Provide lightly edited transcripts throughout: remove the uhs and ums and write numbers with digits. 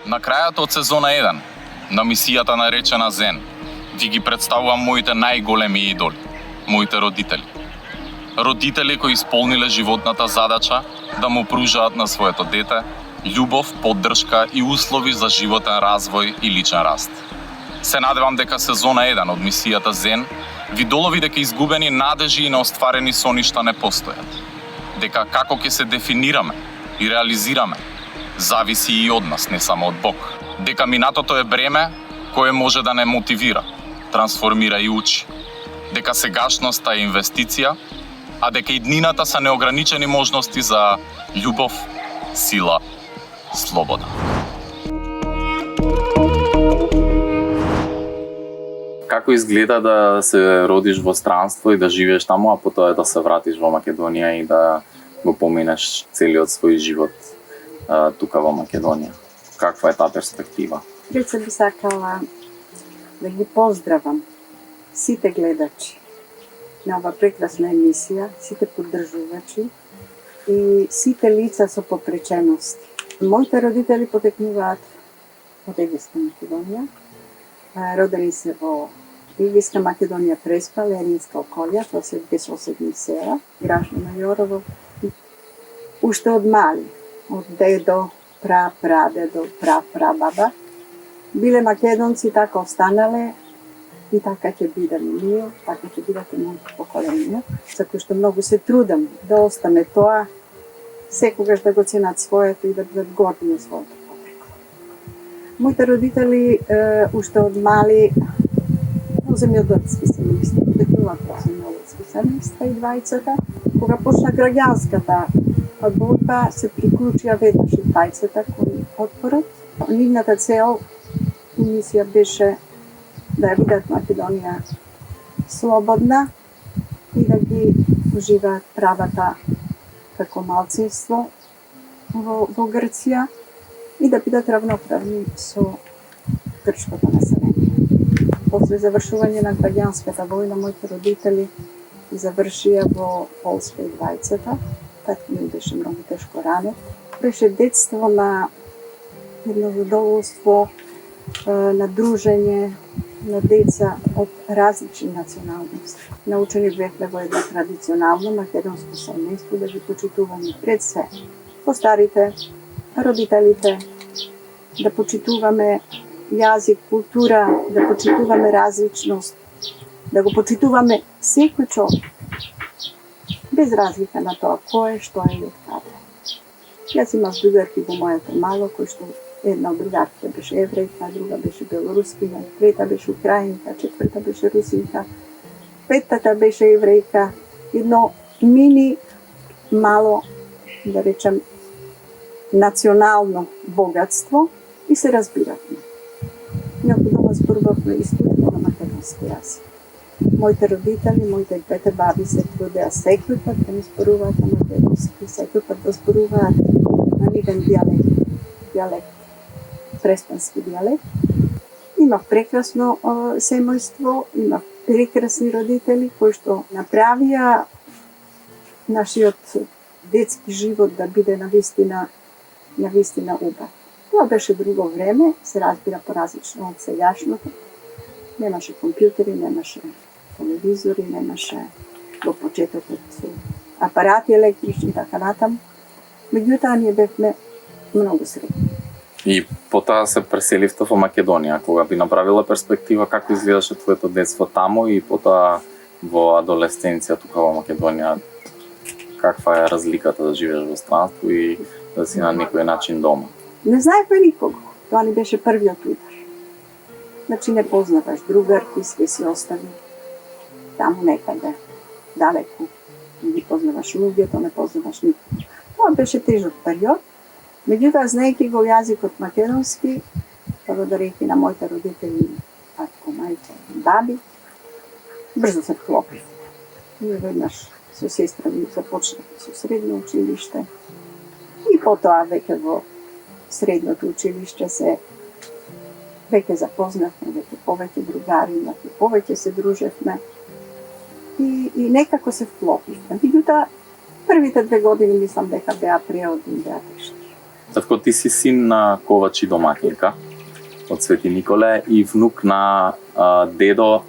На крајот од сезона 1, на мисијата наречена Зен, ви ги представувам моите најголеми идоли, моите родители. Родители кои исполниле животната задача да му пружаат на своето дете љубов, поддршка и услови за животен развој и личен раст. Се надевам дека сезона 1 од мисијата Зен ви долови дека изгубени надежи и неостварени соништа не постојат. Дека како ќе се дефинираме и реализираме зависи и од нас, не само од Бог. Дека минатото е бреме кое може да не мотивира, трансформира и учи. Дека сегашноста е инвестиција, а дека иднината се неограничени можности за љубов, сила, слобода. Како изгледа да се родиш во странство и да живееш таму, а потоа да се вратиш во Македонија и да го поминеш целиот свој живот тука во Македонија? Каква е таа перспектива? Пред се би сакала да ги поздравам сите гледачи на ова прекрасна емисија, сите поддржувачи и сите лица со попречености. Моите родители потекнуваат од Египетска Македонија. Родени се во Египетска Македонија, Преспа, Ленинска околја, тоа се две соседни села, Грашно на Јорово. Уште од мали, од дедо, прадедо, прабаба, биле македонци, така останале и така ќе бидеме ние, така ќе бидете моите поколенија, за кои што многу се трудам да остане тоа, секогаш да го ценат своето и да бидат горди на своето потрекло. Моите родители уште од мали во земјоделски семејства, потекнуваат во земјоделски семејства и двајцата. Кога почна граѓанската борба, се приклучија веднаш и двајцата кон отпорот. Нивната цел и мисија беше да ја видат Македонија слободна и да ги уживаат правата како малцинство во Грција и да бидат равноправни со грчкото население. После завршување на граѓанската војна, моите родители завршија во Полска и двајцата. Татко ми беше многу тешко ранет. Беше детство на едно задоволство, на дружење, на деца од различни националности. Научени бевме во едно традиционално македонско семејство да ги почитуваме пред се постарите, родителите, да почитуваме јазик, култура, да почитуваме различност, да го почитуваме секој човек, без разлика на тоа кој е, што е и од каде. Јас имав другарки во моето мало, кој што една од другарките беше еврејка, друга беше белорускиня, трета беше украинка, четврта беше русинка, петтата беше еврејка. Едно мини, мало, да речем, национално богатство и се разбиравме. Необходно зборувавме исклучно на македонски јазик. Моите родители, моите двете баби се трудеа секој пат да ми зборуваат на македонски, секој пат да зборуваат на нивен дијалект, преспански дијалект. Имав прекрасно семејство, имав прекрасни родители кои што направија нашиот детски живот да биде навистина убав. Тоа беше друго време, се разбира поразлично од сегашното. Немаше компјутери, немаше телевизори, немаше во почетокот апарати електрични, така натаму. Меѓутоа, ние бевме многу среќни. И потоа се преселивте во Македонија. Кога би направила перспектива, како изгледаше твоето детство таму и потоа во адолесценција тука во Македонија? Каква е разликата да живееш во странство и да си на некој начин дома? Не знаевме никого. Тоа ни беше првиот удар. Значи не познаваш другарки, све си остави таму некаде, далеку. Не ги познаваш луѓето, не познаваш никого. Тоа беше тежок период. Меѓутоа, знаејќи го јазикот македонски, благодарејќи на моите родители, татко, мајка, баби, брзо се вклопив. Ние веднаш со сестра ми започнавме со средно училиште и потоа веќе во средното училиште се веќе запознавме, веќе повеќе другари, веќе повеќе се дружевме и некако се вклопивме. Меѓутоа, првите 2 години мислам дека беа преодни, беа тешки. Татко, ти си син на ковач и домакинка од Свети Николе и внук на дедо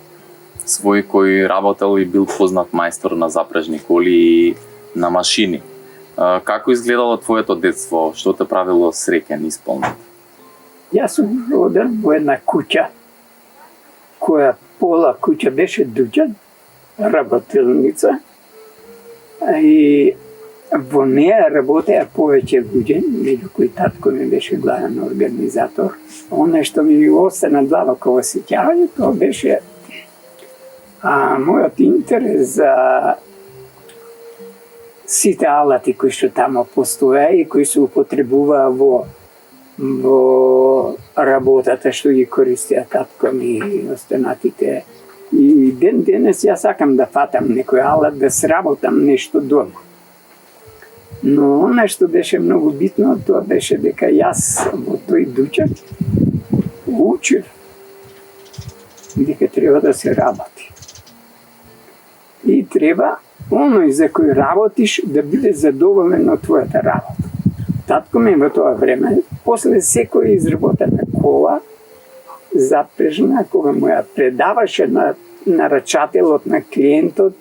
свој кој работел и бил познат мајстор на запрежни коли и на машини. Како изгледало твоето детство? Што те правило среќен, исполнет? Јас сум роден во една куќа, која пола куќа беше дуќан, работилница, и во неја работеа повеќе луѓе, меѓу кои татко ми беше главен организатор. Оно што ми остана длабоко во сеќавање, тоа беше мојот интерес за сите алати кои што тамо постоја и кои се употребуваа во работата што ги користеа татко ми и останатите. И ден денес јас сакам да фатам некој алат, да сработам нешто дома. Но она што беше многу битно, тоа беше дека јас во тој дуќан учев дека треба да се работи. И треба оној за кој работиш да биде задоволен од твојата работа. Татко ми во тоа време, после секој изработена кола, запрежна, кога му ја предаваше на нарачателот, на клиентот,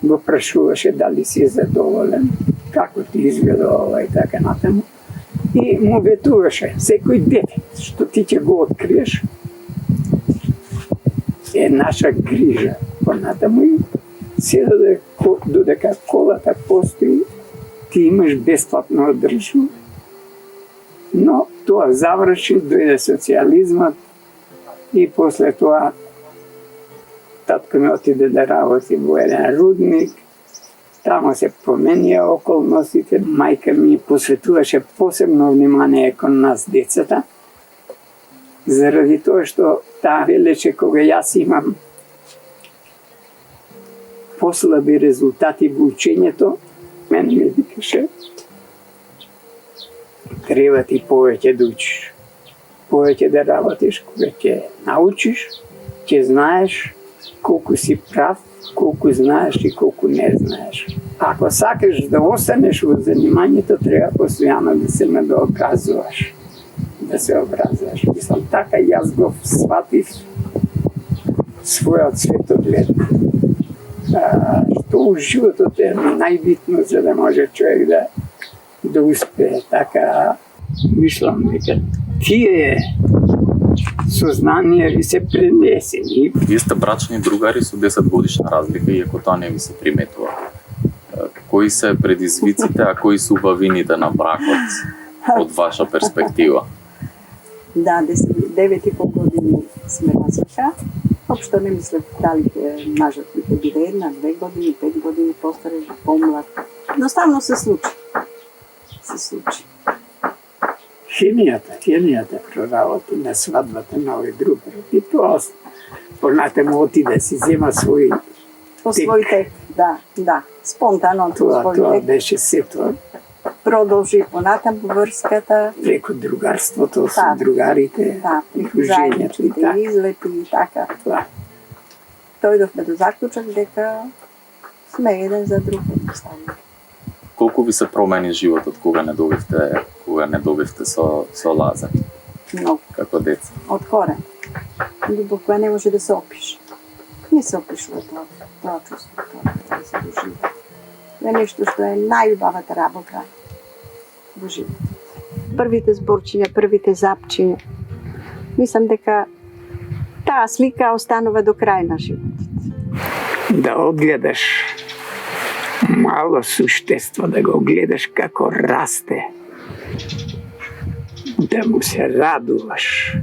го прашуваше дали си задоволен, како ти изгледа ова и така натаму. И му ветуваше, секој дете што ти ќе го откриеш е наша грижа понатаму и се додека колата постои, ти имаш бесплатно одржба. Но тоа заврши, дојде социјализмот и после тоа татко ми отиде да работи во еден рудник. Тамо се променија околностите. Мајка ми посветуваше посебно внимание кон нас децата, заради тоа што таа велеше кога јас имам послаби резултати во учењето, мене ми викаше треба ти повеќе да учиш, повеќе да работиш, кога ќе научиш, ќе знаеш колку си прав, колку знаеш и колку не знаеш. Ако сакаш да останеш во занимањето, треба постојано да се надоказуваш, да се образуваш. Мислам, така јас го сватив својот светоглед. Што у животот е најбитно за да може човек да успее. Така мислам дека тие сознанија ви се пренесени. Вие сте брачни другари со 10 годишна разлика, иако тоа не ви се приметува. Кои се предизвиците, а кои се убавините на бракот од ваша перспектива? Да, 9,5 години сме разлика. Општо не мислев дали мажот ми ќе биде 1, 2 години, 5 години постареш, помлад. Едноставно се случи. Хемијата проработи на свадбата на овој другар. И тоа понатаму отиде си зема свој по свој тек, да, спонтано по свој Тоа тек. беше сето. Продолжи понатаму врската. Преку другарството со другарите, Да, преку дружењето и заедничките така. излети и така. Тоа. Дојдовме до заклучок дека сме еден за друг едноставно. Колку ви се промени животот кога не добивте со Лазар, Многу. како деца? Од корен. Љубов која не може да се опише. Не се опишува тоа чувство, тоа да се доживува. Тоа е нешто што е најубавата работа во живот. Првите зборчиња, првите запчиња. Мислам дека таа слика останува до крај на животот. Да одгледаш мало суштество, да го гледаш како расте, да му се радуваш,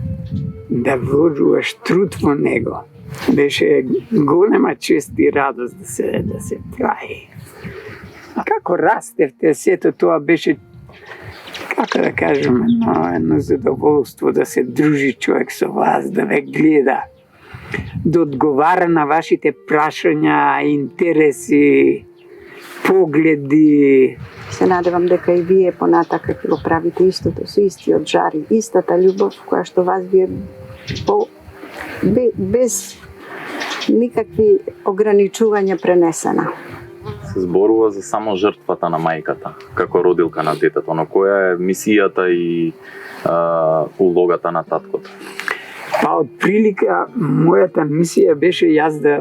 да вложуваш труд во него. Беше голема чест и радост да се прави. А како растевте, сето тоа беше, како да кажем, едно задоволство да се дружи човек со вас, да ве гледа, да одговара на вашите прашања, интереси, погледи. Се надевам дека и вие понатака ќе го правите истото со истиот жар и истата љубов која што вас вие без никакви ограничувања пренесена. се зборува за само жртвата на мајката, како родилка на детето, но која е мисијата и улогата на таткото? Па од прилика, мојата мисија беше јас да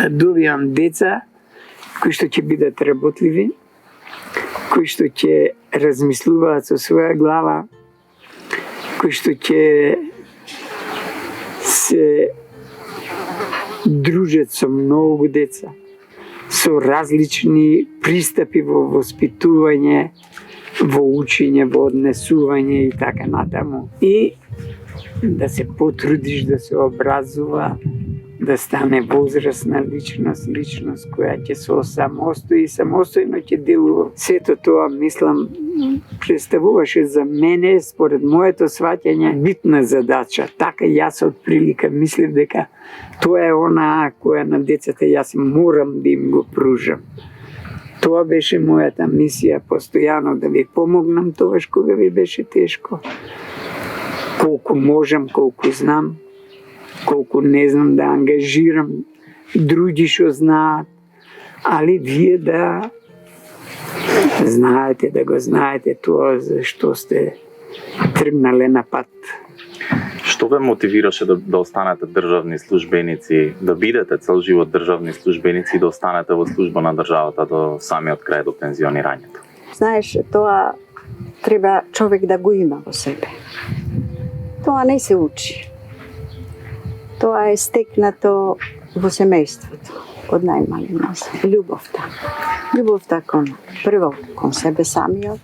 добијам деца кои што ќе бидат работливи, кои што ќе размислуваат со своја глава, кои што ќе се дружат со многу деца, со различни пристапи во воспитување, во учење, во однесување и така натаму. И да се потрудиш да се образува, да стане возрастна личност која ќе се самостои и самостојно ќе делува. Сето тоа, мислам, представуваше за мене, според моето сваќање, битна задача. Така јас од прилика мислев дека тоа е она која на децата јас морам да им го пружам. Тоа беше мојата мисија, постојано да ви помогнам тогаш кога ви беше тешко. Колку можам, колку знам, колку не знам да ангажирам други што знаат, али вие да знаете, да го знаете тоа за што сте тргнале на пат. Што ве мотивираше да останете државни службеници, да бидете цел живот државни службеници и да останете во служба на државата до самиот крај, до пензионирањето? Знаеш, тоа треба човек да го има во себе. Тоа не се учи. Тоа е стекнато во семејството, од најмалина. Љубовта. Љубовта прво кон себе самиот,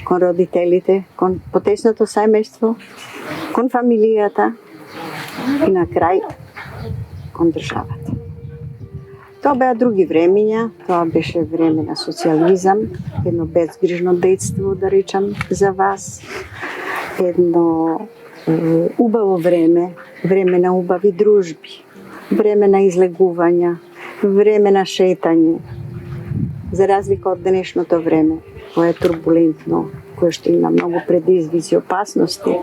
кон родителите, кон потесното семејство, кон фамилијата и на крај кон државата. Тоа беа други времења, тоа беше време на социализам, едно безгрижно детство, да речам, за вас, едно убаво време, време на убави дружби, време на излегувања, време на шетање. За разлика од денешното време, кое е турбулентно, кое што има многу предизвици, опасности,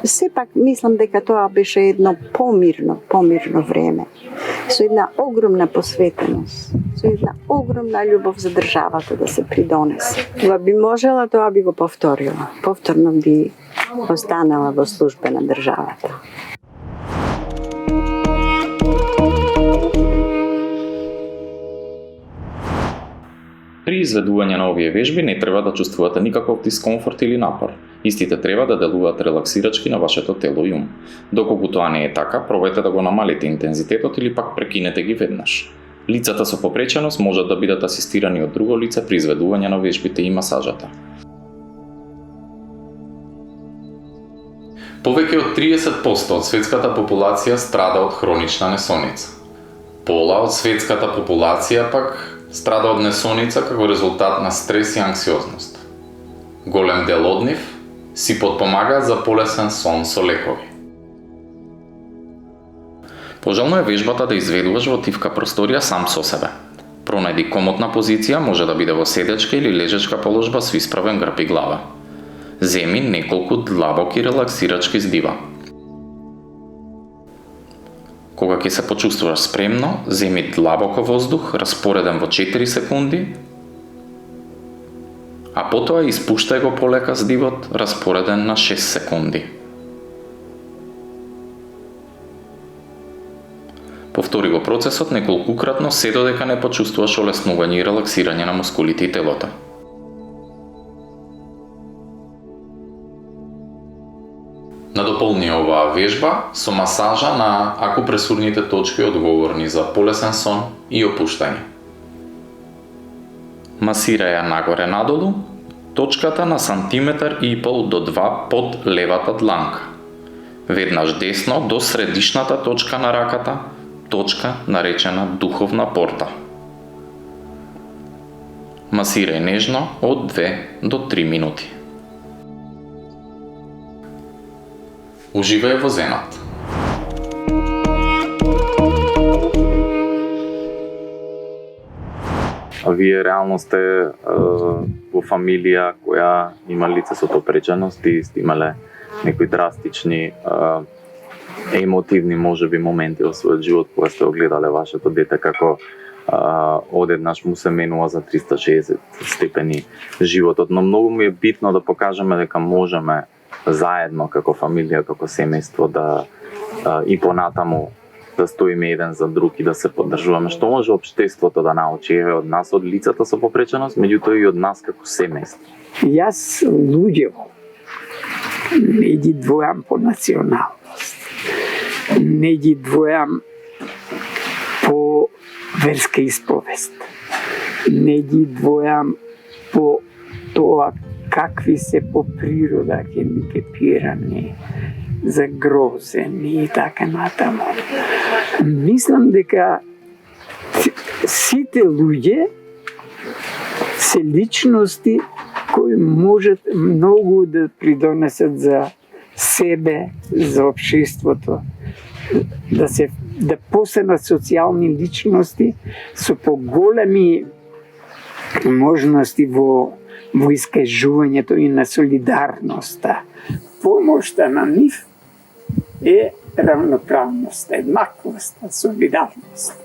сепак мислам дека тоа беше едно помирно време, со една огромна посветеност, со една огромна љубов за државата да се придонесе. Кога би можела, тоа би го повторила. Повторно би останала во служба на државата. При изведување на овие вежби не треба да чувствувате никаков дискомфорт или напор. Истите треба да делуваат релаксирачки на вашето тело и ум. Доколку тоа не е така, пробајте да го намалите интензитетот или пак прекинете ги веднаш. Лицата со попреченост можат да бидат асистирани од друго лице при изведување на вежбите и масажата. Повеќе од 30% од светската популација страда од хронична несоница. Пола од светската популација пак страда од несоница како резултат на стрес и анксиозност. Голем дел од нив си потпомагаат за полесен сон со лекови. Пожелно е вежбата да изведуваш во тивка просторија сам со себе. Пронајди комотна позиција, може да биде во седечка или лежечка положба со исправен грб и глава. Земи неколку длабоки релаксирачки здива. Кога ќе се почувствуваш спремно, земи длабоко воздух, распореден во 4 секунди, а потоа испуштај го полека здивот, распореден на 6 секунди. Повтори го процесот неколкукратно се додека не почувствуваш олеснување и релаксирање на мускулите и телото. Надополни оваа вежба со масажа на акупресурните точки одговорни за полесен сон и опуштање. Масирај ја нагоре надолу, точката на сантиметар и пол до 2 под левата дланка. Веднаш десно до средишната точка на раката, точка наречена духовна порта. Масирај нежно од 2 до 3 минути. Уживај во зенот. А вие реално сте во фамилија која има лице со попреченост и сте имале некои драстични емотивни можеби моменти во својот живот кога сте огледале вашето дете како одеднаш му се менува за 360 степени животот, но многу ми е битно да покажеме дека можеме заедно како фамилија, како семејство да и понатаму да стоиме еден за друг и да се поддржуваме. Што може општеството да научи од нас, од лицата со попреченост, меѓутоа и од нас како семејство? Јас луѓево не ги двојам по националност, не ги двојам по верска исповест, не ги двојам по тоа какви се по природа хендикепирани, загрозени и така натаму. Мислам дека сите луѓе се личности кои можат многу да придонесат за себе, за општеството, да постанат социјални личности со поголеми можности во искажувањето и на солидарноста. Помошта на нив е равноправноста, еднаквоста, солидарност.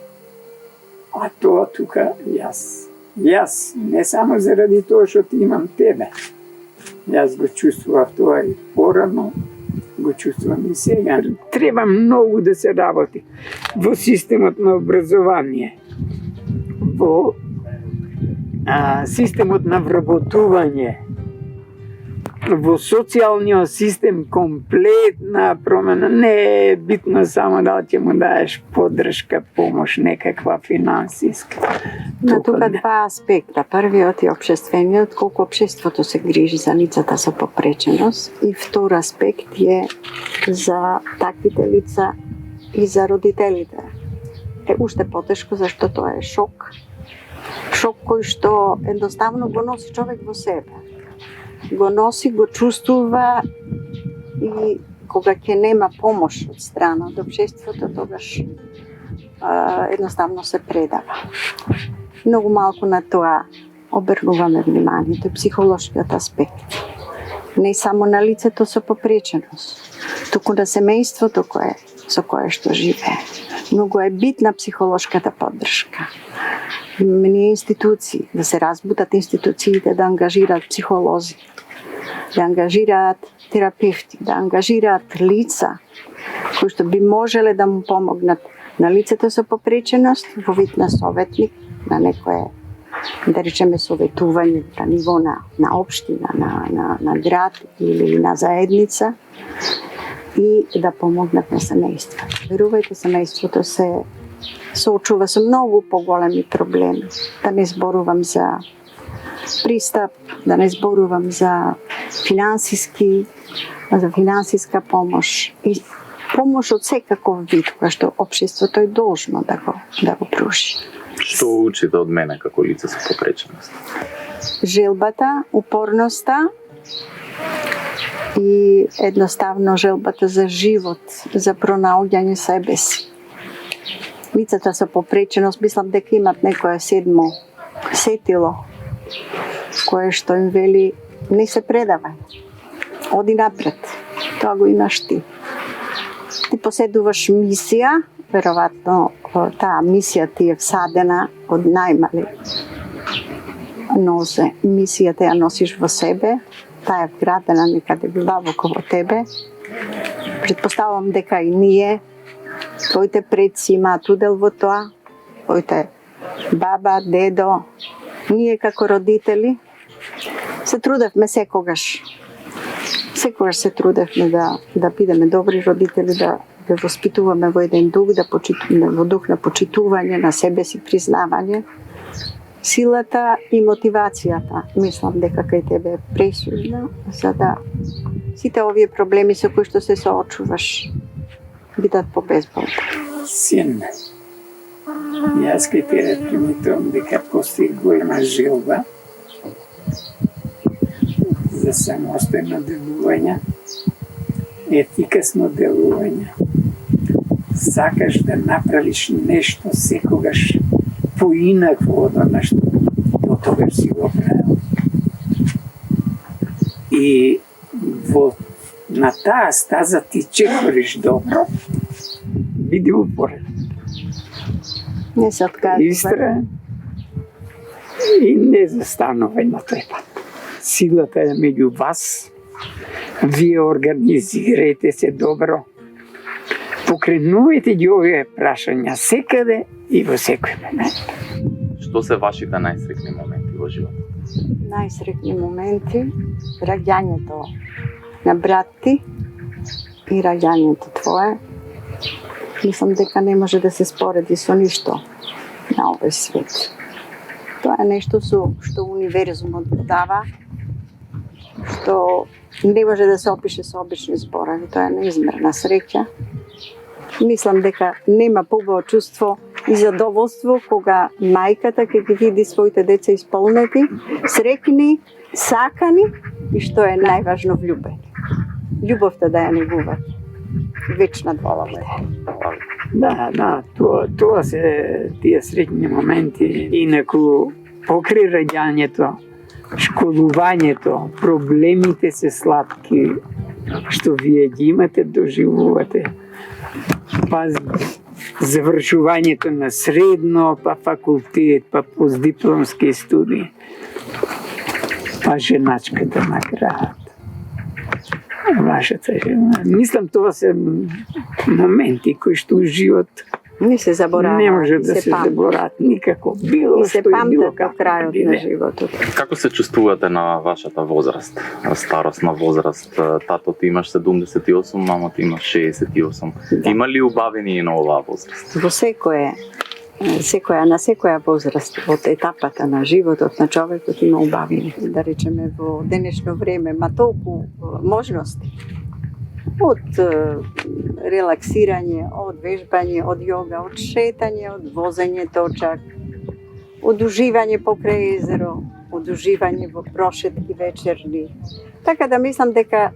А тоа тука јас не само заради тоа што ти имам тебе. Јас го чувствував тоа и порано, го чувствувам и сега. Треба многу да се работи во системот на образование, во системот на вработување, во социјалниот систем комплетна промена. Не е битно само да ќе му даеш поддршка, помош, некаква финансиска. На тука два аспекта. Првиот е општествениот, колку општеството се грижи за лицата со попреченост, и втор аспект е за таквите лица и за родителите. Е уште потешко зашто тоа е шок. Шок кој што едноставно го носи човек во себе. Го носи, го чувствува и кога ќе нема помош од страна од општеството, тогаш едноставно се предава. Многу малку на тоа обрнуваме вниманието, психолошкиот аспект. Не само на лицето со попреченост, туку на семејството со кое што живее. Многу е битна психолошката поддршка. Имаме институции, да се разбутат институциите, да ангажираат психолози, да ангажираат терапевти, да ангажираат лица кои што би можеле да му помогнат на лицето со попреченост во вид на советник, на некое, да речеме, советување на ниво на општина, на град или на заедница, и да помогнат на семејството. Верувајте, семејството се соочува со многу поголеми проблеми. Да не зборувам за пристап, да не зборувам за финансиска помош и помош од секаков вид, која што општеството е должно да го пружи. Што учите од мене како лице со попреченост? Желбата, упорноста и едноставно желбата за живот, за пронаоѓање себе си. Лицата со попреченост мислам дека имат некое седмо сетило кое што им вели не се предавај, оди напред, тоа го имаш ти. Ти поседуваш мисија, веројатно таа мисија ти е всадена од најмали нозе. Мисијата ја носиш во себе, таа е вградена некаде длабоко во тебе. Предпоставам дека и ние, твоите предци имаат удел во тоа, твоите баба, дедо, ние како родители се трудевме секогаш се трудевме да бидеме добри родители, да воспитуваме во еден дух, да почитуваме во дух на почитување, на себе си признавање. Силата и мотивацијата, мислам дека кај тебе е пресудна, за да сите овие проблеми со кои што се соочуваш бидат побезболни. Син, јас кај тебе приметувам дека постои голема желба за самостојно делување, ефикасно делување. Сакаш да направиш нешто секогаш поинакво од она што до тогаш си го правил. И на таа стаза ти чекориш добро, биди упорен. Не се откажува. Истра и не застанува на тој пат. Силата е меѓу вас. Вие организирайте се добро. Покренувајте ги овие прашања секаде и во секој момент. Што се вашите најсреќни моменти во животот? Најсреќни моменти, раѓањето на брат ти и раѓањето твое. Мислам дека не може да се спореди со ништо на овој свет. Тоа е нешто што универзумот го дава, што не може да се опише со обични зборови. Тоа е неизмерна среќа. Мислам дека нема побаво чувство и задоволство кога мајката ќе ги види своите деца исполнети, среќни, сакани и што е најважно влюбени. Љубовта да ја негуват. Вечна Хвала добавите. ме. Да, тоа се тие среќни моменти. Инаку, покрај раѓањето, школувањето, проблемите се сладки, што вие ги имате, доживувате. Па завршувањето на средно, па факултет, па постдипломски студии, па женачката на град. Вашата жена. Мислам, тоа се моменти кои што у живот Не се забораваат. не може да се памтат. заборават никако. Било И се што и било памтат до како. крајот на животот. Како се чувствувате на вашата возраст, старосна возраст? Тато ти имаш 78, мама ти имаш 68. Да. Има ли убавини и на оваа возраст? Во на секоја возраст од етапата на животот на човекот има убавини. Да речеме во денешно време, ма толку можности. Од релаксирање, од вежбање, од јога, од шетање, од возење точак, од уживање покрај езеро, од уживање во прошетки вечерни. Така да мислам дека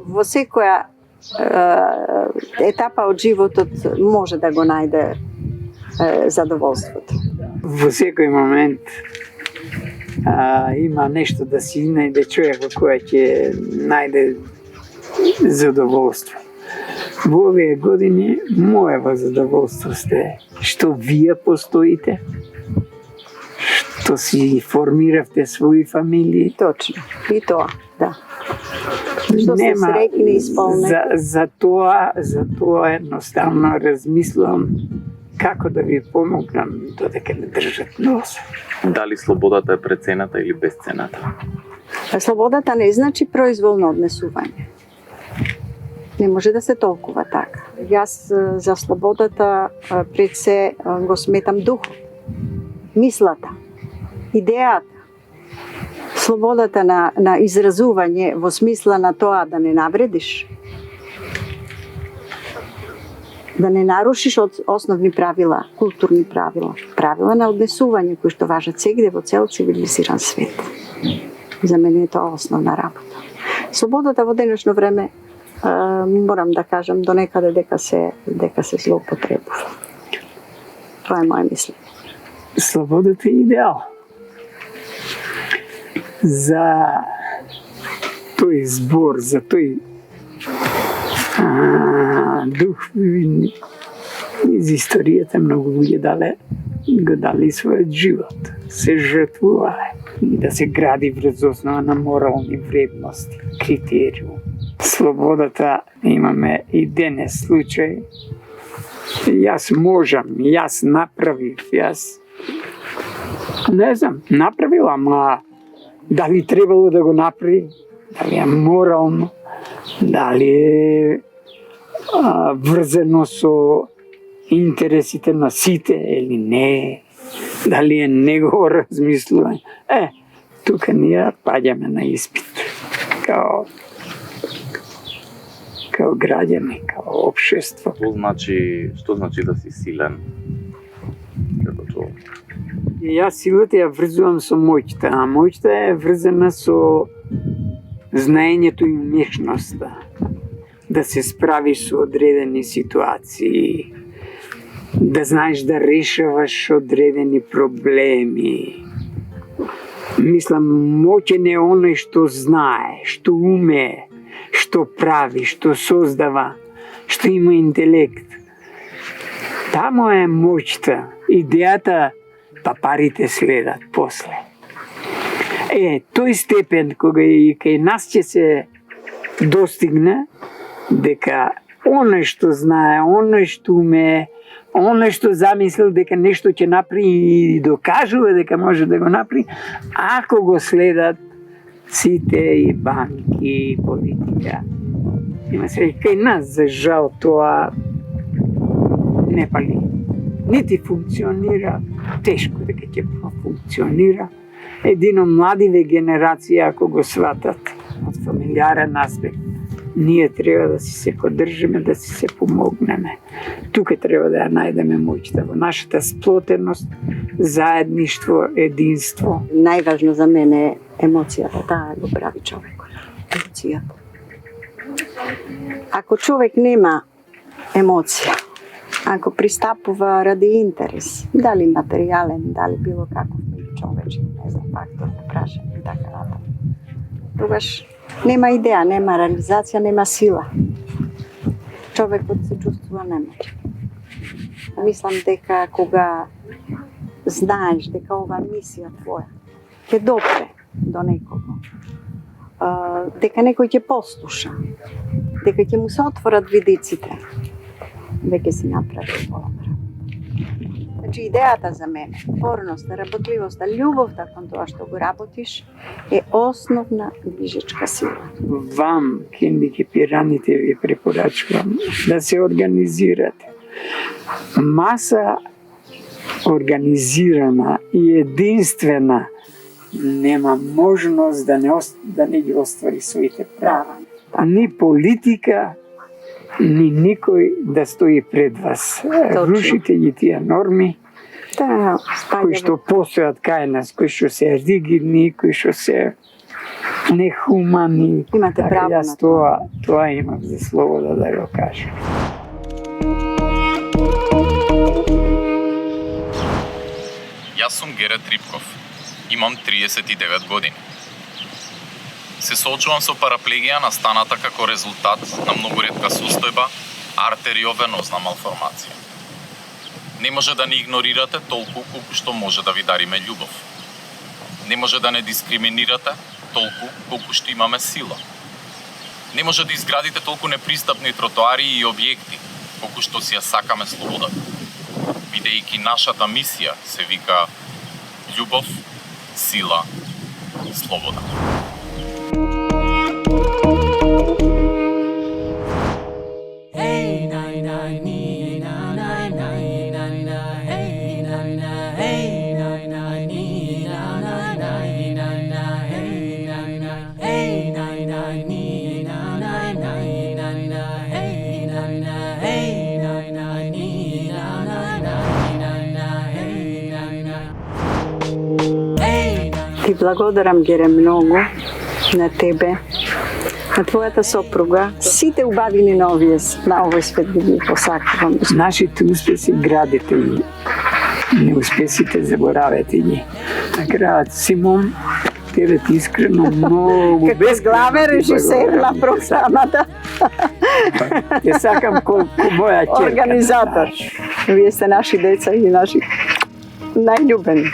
во секоја етапа од животот може да го најде задоволството. Во секој момент има нешто да си најде човек кој ќе најде задоволство. Во овие години мојава задоволство сте што вие постоите, што си формиравте своји фамилии. Точно. И тоа, да. Што сте среќни и исполнети. За тоа едноставно размислувам како да ви помогнам додека не држат нос. Дали слободата е прецената или безцената? Слободата не значи произволно однесување. Не може да се толкува така. Јас за слободата пред се го сметам духот, мислата, идејата, слободата на изразување во смисла на тоа да не навредиш, да не нарушиш основни правила, културни правила, правила на однесување кои што важат сегде во цел цивилизиран свет. За мене е тоа основна работа. Слободата во денешно време морам да кажам до некаде дека се злоупотребува. Тоа е моје мислење. Слободата е идеал. За тој збор, за тој дух из историјата многу луѓе го дали својот живот, се жртвувале и да се гради врз основа на морални вредности, критериум. Слободата имаме и денес случај. Јас можам, јас направив, не знам, направила, ама дали требало да го направи, дали е морално, дали е врзано со интересите на сите или не, дали е негово размислување. Тука ние паѓаме на испит, као граѓани, као општество. Што значи да си силен како човек? Јас силата ја врзувам со моќта, а моќта е врзана со знаењето и умешноста. Да се справиш со одредени ситуации, да знаеш да решаваш одредени проблеми. Мислам, моќен е оној што знае, што умее, што прави, што создава, што има интелект. Тамо е моќта, идејата, па парите следат после. Тој степен кога и кај нас ќе се достигне, дека оној што знае, оној што уме, оној што замислил дека нешто ќе направи и докажува дека може да го направи, ако го следат сите и банки, и политика. Има се кај нас, за жал, тоа не пали. Нити функционира, тешко дека ќе функционира. Едино младиве генерација, ако го сватат од фамилиарен аспект, ние треба да си се поддржиме, да си се помогнеме. Тука треба да ја најдеме моќта во нашата сплотеност, заедништво, единство. Најважно за мене е емоцијата, таа го прави човек. Емоцијата. Ако човек нема емоција, ако пристапува ради интерес, дали материјален, дали било каков човечки, не знам, фактор на прашање и така натаму, тогаш нема идеја, нема реализација, нема сила. Човекот се чувствува немоќен. Мислам дека кога знаеш дека ова мисија твоја ќе допре до некого, дека некој ќе послуша, дека ќе му се отворат видиците, веќе си направи голема работа. Значи, идејата за мене, упорноста, работливоста, љубовта кон тоа што го работиш, е основна движечка сила. Вам, хендикепираните, ви препорачувам да се организирате. Маса организирана и единствена нема можност да не ги оствари своите права. Ни политика, ни никој да стои пред вас. Точно. Рушите ги тие норми, Да, кои што постојат кај нас, кои што се ригидни, кои што се нехумани. Имате право Јас на тоа. тоа имам за слобода да го кажам. Јас сум Герет Рипков. Имам 39 години. Се соочувам со параплегија настаната како резултат на многу ретка состојба артериовенозна малформација. Не може да не игнорирате толку колку што може да ви дариме љубов. Не може да не дискриминирате толку колку што имаме сила. Не може да изградите толку непристапни тротоари и објекти колку што си ја сакаме слободата. Бидејќи нашата мисија се вика љубов, сила, слобода. Ти благодарам, Гере, многу на тебе, на твојата сопруга. Сите убавини на овој свет ги посакувам. Нашите успеси градите ги, неуспесите заборавете ги. На крајот, Симон, тебе ти искрено многу Како главен режисер на програмата. Ја сакам колку моја ќерка. Организатор. Вие сте наши деца и наши најљубени.